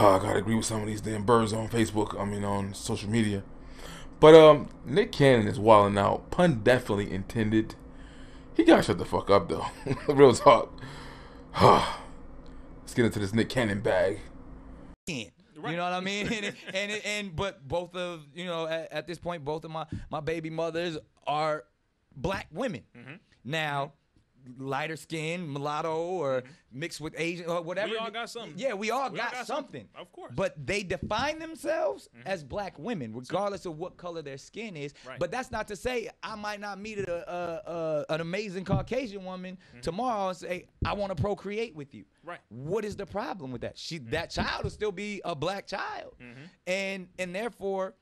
I gotta agree with some of these damn birds on Facebook. I mean, on social media. But Nick Cannon is wilding out. Pun definitely intended. He gotta shut the fuck up though. Real talk. Let's get into this Nick Cannon bag. You know what I mean? But both of, you know, at this point, both of my baby mothers are black women. Now, lighter skin, mulatto, or mixed with Asian, or whatever. We all got something. Yeah, we all got something. Of course. But they define themselves as black women, regardless of what color their skin is. Right. But that's not to say I might not meet an amazing Caucasian woman tomorrow and say, I want to procreate with you. Right. What is the problem with that? That child will still be a black child. And therefore,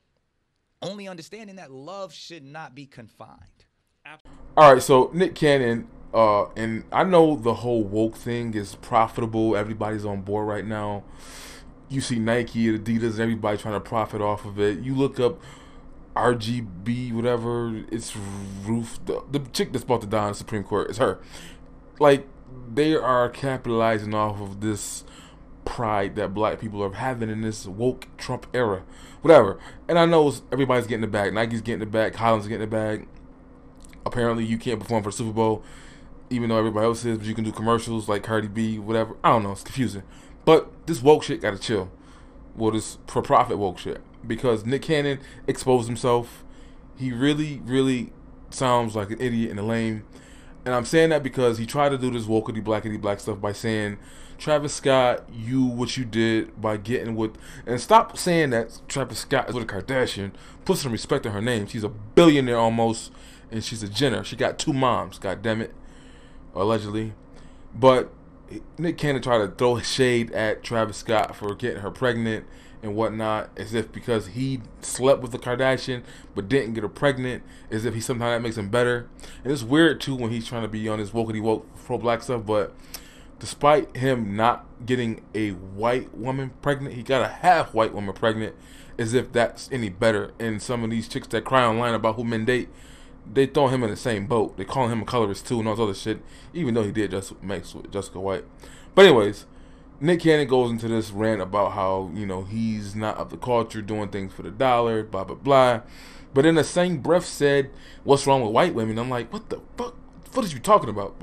only understanding that love should not be confined. All right, so Nick Cannon, and I know the whole woke thing is profitable. Everybody's on board right now. You see Nike, Adidas, everybody trying to profit off of it. You look up RGB, whatever, it's Ruth, the chick that's about to die on the Supreme Court, it's her. Like, they are capitalizing off of this pride that black people are having in this woke Trump era, whatever. And I know everybody's getting the bag. Nike's getting the bag. Collins getting the bag. Apparently, you can't perform for the Super Bowl, even though everybody else is, but you can do commercials like Cardi B, whatever. I don't know. It's confusing. But this woke shit got to chill. Well, this for-profit woke shit. Because Nick Cannon exposed himself. He really, really sounds like an idiot and a lame. And I'm saying that because he tried to do this wokety black stuff by saying, Travis Scott, what you did by getting with, and stop saying that Travis Scott is with a Kardashian. Put some respect on her name. She's a billionaire almost, and she's a Jenner. She got 2 moms, god damn it, allegedly. But Nick Cannon tried to throw shade at Travis Scott for getting her pregnant and whatnot, as if because he slept with the Kardashian but didn't get her pregnant, as if he somehow that makes him better. And it's weird too when he's trying to be on his wokety woke pro-black stuff, but despite him not getting a white woman pregnant, he got a half white woman pregnant, as if that's any better. And some of these chicks that cry online about who men date, they throw him in the same boat. They call him a colorist too and all this other shit, even though he did just mix with Jessica White. But anyways, Nick Cannon goes into this rant about how, you know, he's not of the culture, doing things for the dollar, blah, blah, blah. But in the same breath said, what's wrong with white women? I'm like, what the fuck? What are you talking about?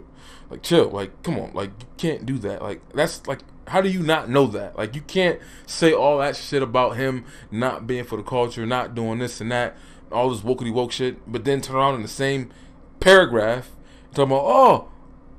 Like, chill. Like, come on. Like, you can't do that. Like, that's like, how do you not know that? Like, you can't say all that shit about him not being for the culture, not doing this and that, all this wokety woke shit, but then turn around in the same paragraph talking about, oh,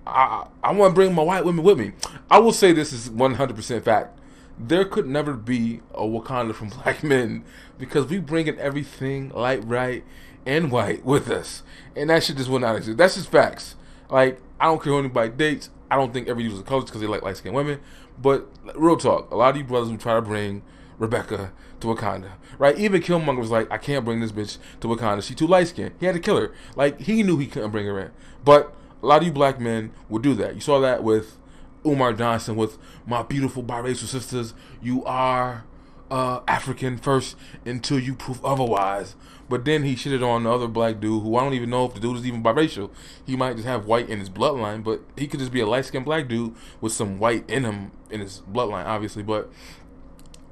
I want to bring my white women with me. I will say this is 100% fact. There could never be a Wakanda from black men because we bring in everything light, right, and white with us. And that shit just will not exist. That's just facts. Like, I don't care who anybody dates. I don't think every user of color because they like light-skinned women. But real talk, a lot of you brothers who try to bring Rebecca to Wakanda, right? Even Killmonger was like, I can't bring this bitch to Wakanda. She too light-skinned. He had to kill her. Like, he knew he couldn't bring her in. But a lot of you black men would do that. You saw that with Umar Johnson, with my beautiful biracial sisters. You are African first until you prove otherwise. But then he shitted on the other black dude who I don't even know if the dude is even biracial. He might just have white in his bloodline, but he could just be a light-skinned black dude with some white in him, in his bloodline, obviously. But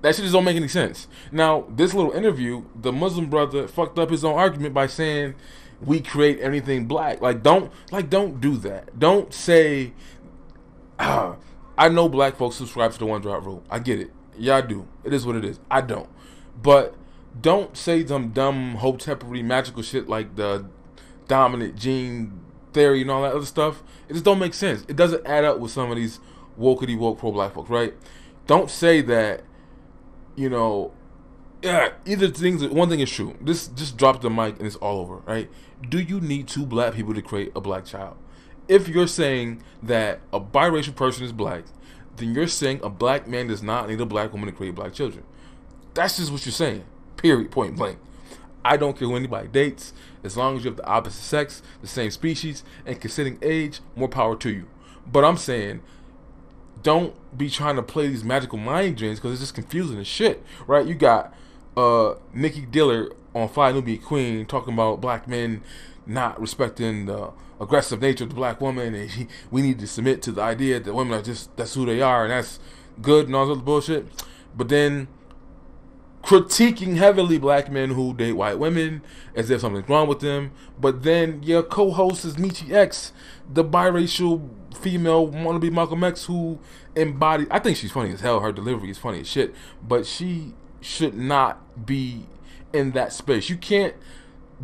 that shit just don't make any sense. Now, this little interview, the Muslim brother fucked up his own argument by saying we create anything black. Don't do that. Don't say, I know black folks subscribe to the one drop rule. I get it. Yeah, I do. It is what it is. I don't. But don't say some dumb hope-temporary magical shit like the dominant gene theory and all that other stuff. It just don't make sense. It doesn't add up with some of these wokety woke pro-black folks, right? Don't say that, you know, yeah, either things. One thing is true. This just drop the mic and it's all over, right? Do you need 2 black people to create a black child? If you're saying that a biracial person is black, then you're saying a black man does not need a black woman to create black children. That's just what you're saying. Period. Point blank. I don't care who anybody dates. As long as you have the opposite sex, the same species, and consenting age, more power to you. But I'm saying, don't be trying to play these magical mind games because it's just confusing as shit, right? You got Nikki Diller on Fire Nubian Queen talking about black men not respecting the aggressive nature of the black woman, and we need to submit to the idea that women are just, that's who they are, and that's good and all this other bullshit. but then critiquing heavily black men who date white women as if something's wrong with them. But then your co-host is Michi X, the biracial female wannabe Malcolm X who embodies. I think she's funny as hell. Her delivery is funny as shit. But she should not be in that space. You can't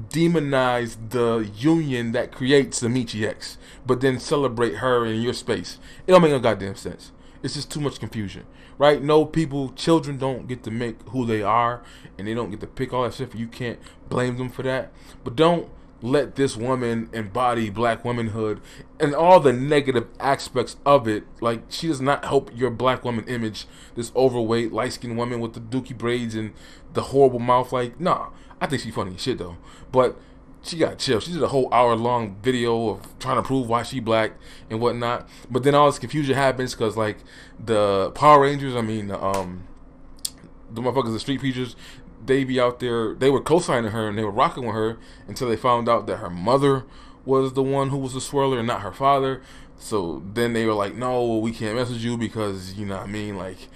demonize the union that creates the Michi X, but then celebrate her in your space. It don't make no goddamn sense. It's just too much confusion, right? No, children don't get to make who they are, and they don't get to pick all that shit. You can't blame them for that. But don't let this woman embody black womanhood and all the negative aspects of it. Like, she does not help your black woman image. This overweight, light-skinned woman with the dookie braids and the horrible mouth. Like, nah. I think she's funny as shit, though. But she got chill. She did a whole hour-long video of trying to prove why she black and whatnot. But then all this confusion happens because, like, the Power Rangers, the motherfuckers, the street preachers, they be out there, they were co-signing her and they were rocking with her until they found out that her mother was the one who was the swirler and not her father. So then they were like, no, we can't mess with you because, you know what I mean, like,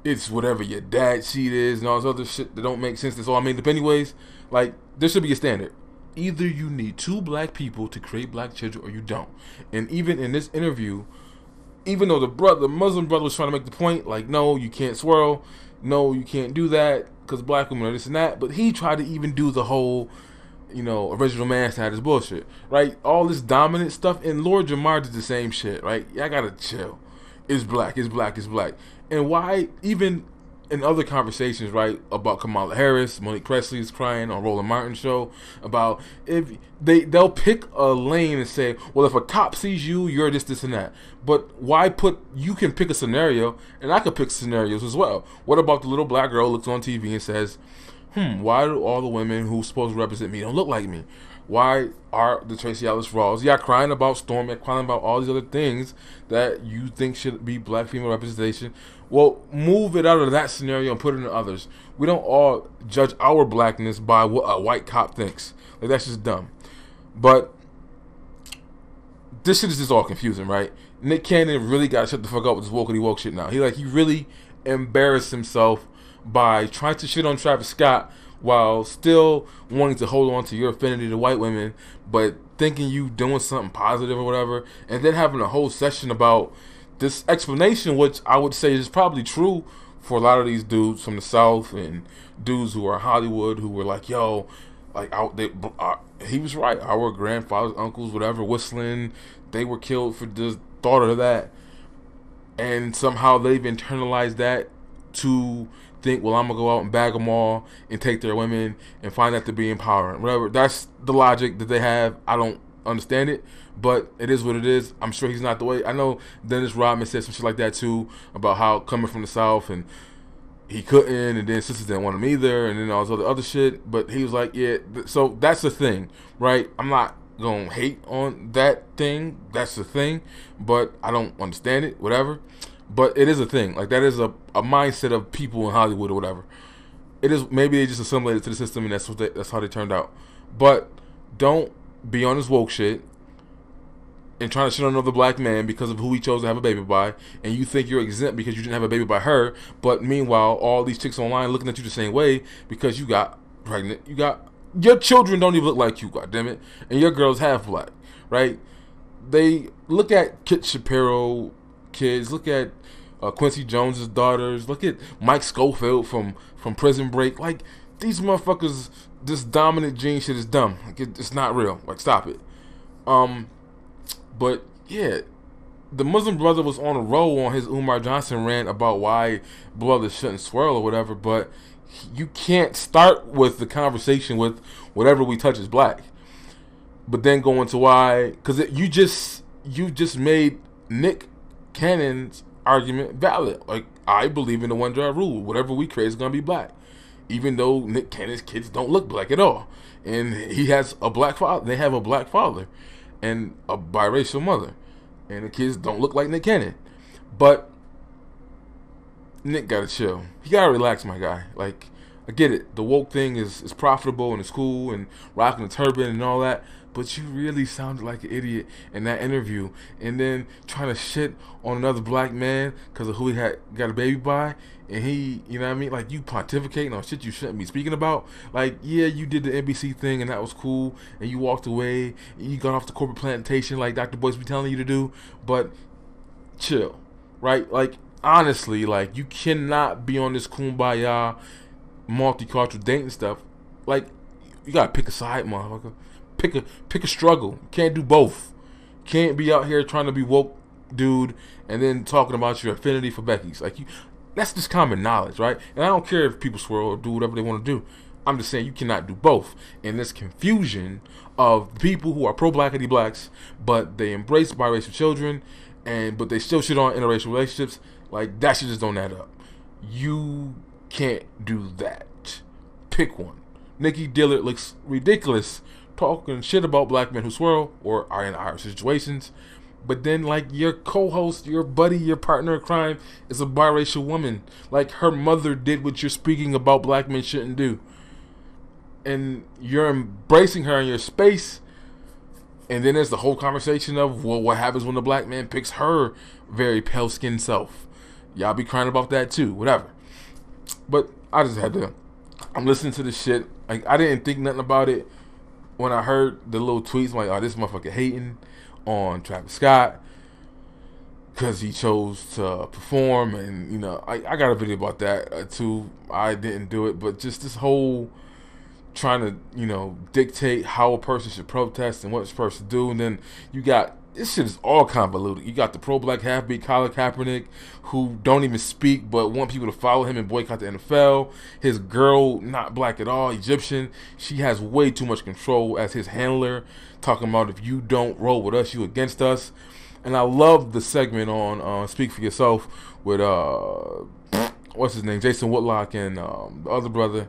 it's whatever your dad seed is and all this other shit that don't make sense. That's all I mean. But anyways, like, there should be a standard. Either you need two black people to create black children or you don't. And even in this interview, even though the Muslim brother was trying to make the point, like, no, you can't swirl. No, you can't do that because black women are this and that. But he tried to even do the whole, original man status bullshit, right? All this dominant stuff. And Lord Jamar did the same shit, right? Y'all gotta chill. It's black, it's black, it's black. And why, even in other conversations, right, about Kamala Harris, Monique Presley is crying on Roland Martin's show about if they'll pick a lane and say, well, if a cop sees you, you're this, and that. But why you can pick a scenario, and I could pick scenarios as well. What about the little black girl who looks on TV and says, why do all the women who supposed to represent me don't look like me? Why are the Tracy Ellis Rawls? Yeah, crying about Storm, yeah, crying about all these other things that you think should be black female representation. Well, move it out of that scenario and put it in others. We don't all judge our blackness by what a white cop thinks. Like, that's just dumb. But this shit is just all confusing, right? Nick Cannon really got to shut the fuck up with this woke shit now. He really embarrassed himself by trying to shit on Travis Scott while still wanting to hold on to your affinity to white women, but thinking you doing something positive or whatever, and then having a whole session about this explanation, which I would say is probably true for a lot of these dudes from the South and dudes who are Hollywood who were like, yo, like, he was right. Our grandfathers, uncles, whatever, whistling, they were killed for the thought of that. And somehow they've internalized that to think, well, I'm going to go out and bag them all and take their women and find that to be empowering. Whatever. That's the logic that they have. I don't understand it, but it is what it is. I'm sure he's not the way. I know Dennis Rodman said some shit like that too, about how coming from the South and he couldn't, and then sisters didn't want him either, and then all this other shit. But he was like, yeah, so that's the thing, right? I'm not going to hate on that thing. That's the thing, but I don't understand it, whatever. But it is a thing. Like, that is a mindset of people in Hollywood or whatever. It is, maybe they just assimilated to the system and that's how they turned out. But don't be on this woke shit and trying to shit on another black man because of who he chose to have a baby by, and you think you're exempt because you didn't have a baby by her, but meanwhile all these chicks online looking at you the same way because you got pregnant. Your children don't even look like you, goddammit, and your girl's half black, right? They look at Kit Shapiro kids, look at Quincy Jones's daughters, look at Mike Schofield from Prison Break. Like, these motherfuckers, this dominant gene shit is dumb. Like, it's not real. Like, stop it. But yeah, the Muslim brother was on a roll on his Umar Johnson rant about why brothers shouldn't swirl or whatever, but you can't start with the conversation with whatever we touch is black, but then go into why, because you just made Nick Cannon's argument valid. Like, I believe in the one drive rule. Whatever we create is gonna be black, even though Nick Cannon's kids don't look black at all, and he has a black father. They have a black father and a biracial mother, and the kids don't look like Nick Cannon. But Nick gotta chill. He gotta relax, my guy. Like, I get it. The woke thing is profitable and it's cool and rocking the turban and all that. but you really sounded like an idiot in that interview. And then trying to shit on another black man because of who he had got a baby by, and he, you know what I mean? Like, you pontificating on shit you shouldn't be speaking about. Like, yeah, you did the NBC thing and that was cool, and you walked away, and you got off the corporate plantation like Dr. Boyce be telling you to do, but chill, right? Like, honestly, like, you cannot be on this kumbaya multicultural dating stuff. Like, you gotta pick a side, motherfucker. Pick a struggle. You can't do both. You can't be out here trying to be woke, dude, and then talking about your affinity for Becky's. Like, you, that's just common knowledge, right? And I don't care if people swear or do whatever they want to do. I'm just saying you cannot do both. And this confusion of people who are pro-blackity blacks, but they embrace biracial children, but they still shit on interracial relationships. Like, that shit just don't add up. You can't do that. Pick one. Nikki Dillard looks ridiculous talking shit about black men who swirl or are in our situations, but then, like, your co-host, your buddy, your partner in crime is a biracial woman. Like, her mother did what you're speaking about black men shouldn't do, and you're embracing her in your space. And then there's the whole conversation of, well, what happens when the black man picks her very pale-skinned self? Y'all be crying about that too, whatever. But I just had to, I'm listening to this shit. Like, I didn't think nothing about it when I heard the little tweets. I'm like, oh, this motherfucker hating on Travis Scott because he chose to perform. And, you know, I got a video about that too. I didn't do it, but just this whole trying to, you know, dictate how a person should protest and what a person do. And then you got, this shit is all convoluted. You got the pro-black half-beat Colin Kaepernick, who don't even speak but want people to follow him and boycott the NFL. His girl, not black at all, Egyptian, she has way too much control as his handler, talking about if you don't roll with us, you against us. And I love the segment on Speak for Yourself with what's his name, Jason Whitlock, and the other brother,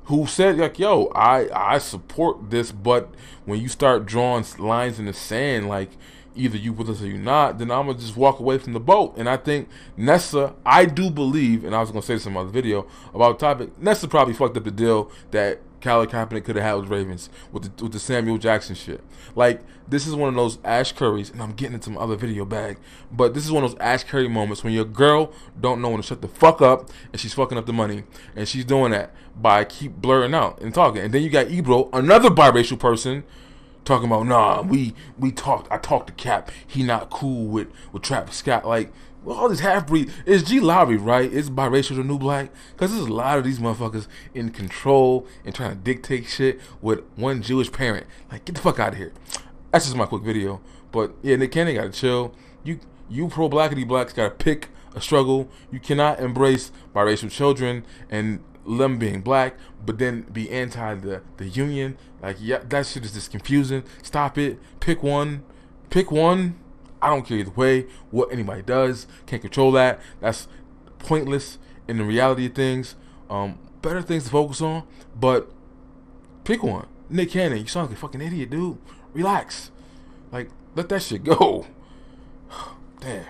who said, like, yo, I support this, but when you start drawing lines in the sand, like, either you with us or you not, then I'm going to just walk away from the boat. And I think Nessa, I do believe, and I was going to say this in my other video about the topic, Nessa probably fucked up the deal that Colin Kaepernick could have had with Ravens with the Samuel Jackson shit. Like, this is one of those Ash Currys, and I'm getting into my other video bag, but this is one of those Ash Curry moments when your girl don't know when to shut the fuck up, and she's fucking up the money, and she's doing that by keep blurring out and talking. And then you got Ebro, another biracial person, talking about, nah, I talked to Cap, he not cool with Travis Scott. Like, well, all this half-breed, is G Lowry, right? Is biracial the new black? Because there's a lot of these motherfuckers in control and trying to dictate shit with one Jewish parent. Like, get the fuck out of here. That's just my quick video. But yeah, Nick Cannon gotta chill. You pro-blackity blacks gotta pick a struggle. You cannot embrace biracial children and them being black, but then be anti the union. Like, yeah, that shit is just confusing. Stop it. Pick one. I don't care either way what anybody does. Can't control that. That's pointless in the reality of things. Better things to focus on, but pick one. Nick Cannon, you sound like a fucking idiot, dude. Relax. Like, let that shit go. Damn.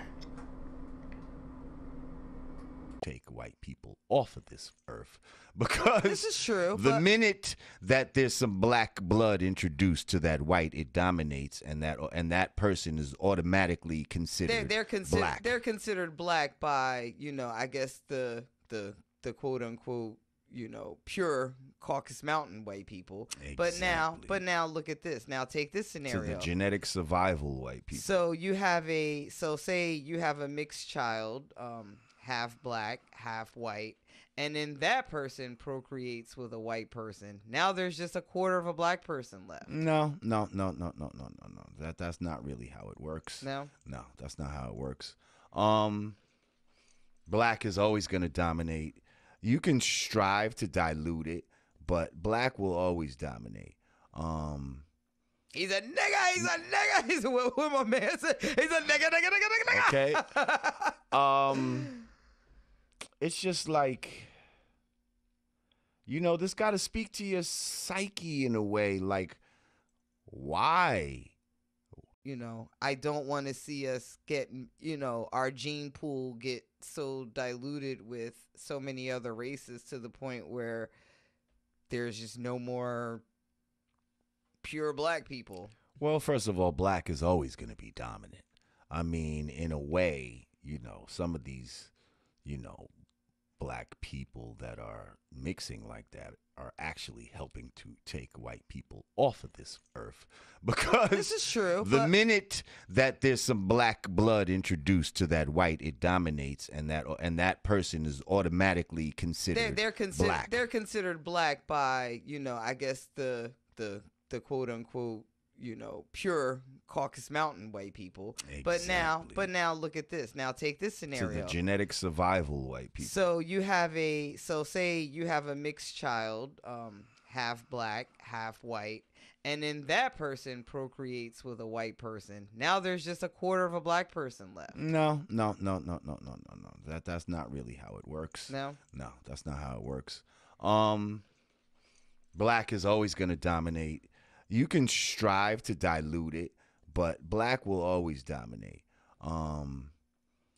Take white people off of this earth, because this is true. The minute that there's some black blood introduced to that white, it dominates, and that person is automatically considered black. They're considered black by, you know, I guess the quote unquote, you know, pure Caucasus Mountain white people. Exactly. But now look at this. Now take this scenario. To the genetic survival white people. So say you have a mixed child, half black, half white, and then that person procreates with a white person. Now there's just a quarter of a black person left. No. That's not really how it works. No, that's not how it works. Black is always going to dominate. You can strive to dilute it, but black will always dominate. He's a nigga. He's what my man said. He's a nigga. Okay. It's just like, you know, this got to speak to your psyche in a way. Like, why? You know, I don't want to see us get, you know, our gene pool get so diluted with so many other races to the point where there's just no more pure black people. Well, first of all, black is always going to be dominant. I mean, in a way, some of these, black people that are mixing like that are actually helping to take white people off of this earth, because This is true. the minute that there's some black blood introduced to that white, it dominates, and that person is automatically considered black. They're considered black by, I guess the quote unquote, pure Caucasus Mountain white people. Exactly. But now look at this. Now take this scenario. To the genetic survival white people. So say you have a mixed child, half black, half white, and then that person procreates with a white person. Now there's just a quarter of a black person left. No. That's not really how it works. No, that's not how it works. Black is always going to dominate. You can strive to dilute it, but black will always dominate.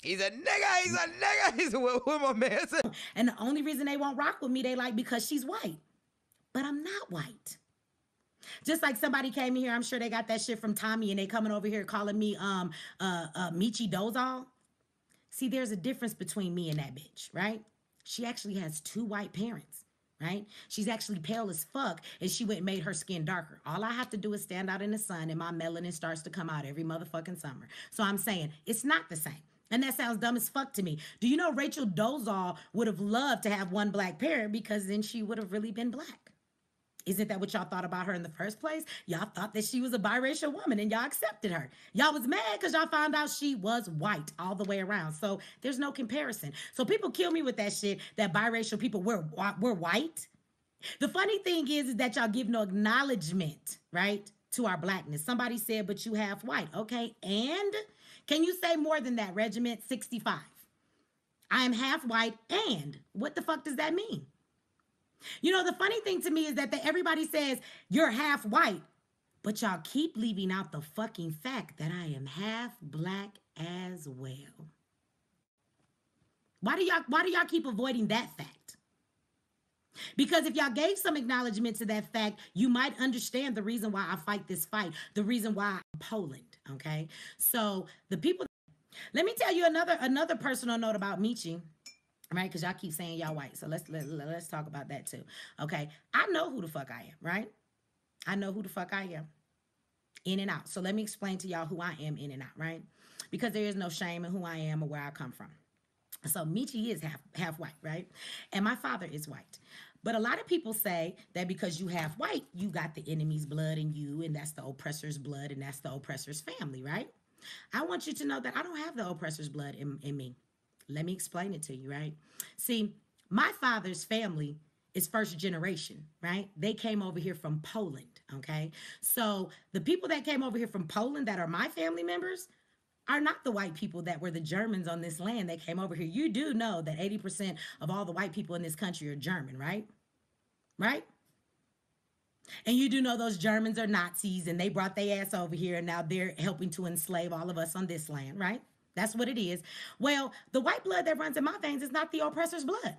He's a nigga. He's what my man said. And the only reason they won't rock with me, they like because she's white. But I'm not white. Just like somebody came in here, I'm sure they got that shit from Tommy, and they coming over here calling me Michi Dozal. See, there's a difference between me and that bitch, right? She actually has 2 white parents. Right? She's actually pale as fuck, and she went and made her skin darker. All I have to do is stand out in the sun, and my melanin starts to come out every motherfucking summer. So I'm saying it's not the same. And that sounds dumb as fuck to me. Do you know Rachel Dolezal would have loved to have 1 black parent, because then she would have really been black? Isn't that what y'all thought about her in the first place? Y'all thought that she was a biracial woman and y'all accepted her. Y'all was mad because y'all found out she was white all the way around. So there's no comparison. So people kill me with that shit, that biracial people, we're white. The funny thing is that y'all give no acknowledgement, right, to our blackness. Somebody said, but you half white. Okay, and can you say more than that, Regiment 65? I'm half white, and what the fuck does that mean? The funny thing to me is that everybody says you're half white, but y'all keep leaving out the fucking fact that I am half black as well. Why do y'all keep avoiding that fact? Because if y'all gave some acknowledgement to that fact, you might understand the reason why I fight this fight, the reason why I'm Poland, okay? So the people, let me tell you another personal note about Michi. Right, because y'all keep saying y'all white, so let's talk about that too. Okay, I know who the fuck I am, right? I know who the fuck I am, in and out. So let me explain to y'all who I am in and out, right? Because there is no shame in who I am or where I come from. So Michi is half white, right? And my father is white. But a lot of people say that because you half white, you got the enemy's blood in you, and that's the oppressor's blood, and that's the oppressor's family, right? I want you to know that I don't have the oppressor's blood in me. Let me explain it to you, right? See, my father's family is first generation, right? They came over here from Poland, okay? So the people that came over here from Poland that are my family members are not the white people that were the Germans on this land that came over here. You do know that 80% of all the white people in this country are German, right? Right? And you do know those Germans are Nazis, and they brought their ass over here, and now they're helping to enslave all of us on this land, right? That's what it is. Well, the white blood that runs in my veins is not the oppressor's blood.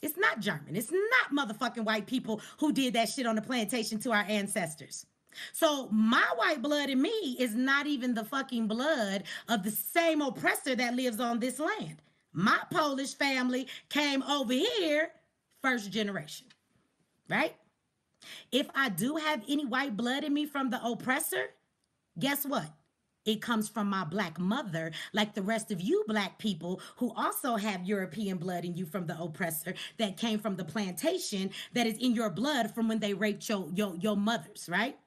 It's not German. It's not motherfucking white people who did that shit on the plantation to our ancestors. So my white blood in me is not even the fucking blood of the same oppressor that lives on this land. My Polish family came over here first generation, right? If I do have any white blood in me from the oppressor, guess what? It comes from my black mother, like the rest of you black people who also have European blood in you from the oppressor that came from the plantation that is in your blood from when they raped your mothers, right?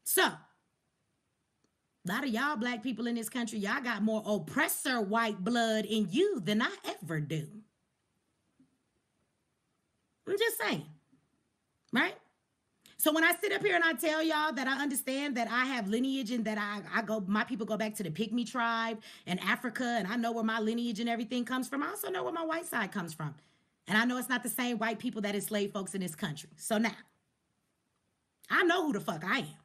So, a lot of y'all black people in this country, y'all got more oppressor white blood in you than I ever do. I'm just saying, right? So when I sit up here and I tell y'all that I understand that I have lineage and that my people go back to the Pygmy tribe in Africa, and I know where my lineage and everything comes from, I also know where my white side comes from. And I know it's not the same white people that enslaved folks in this country. So now, I know who the fuck I am.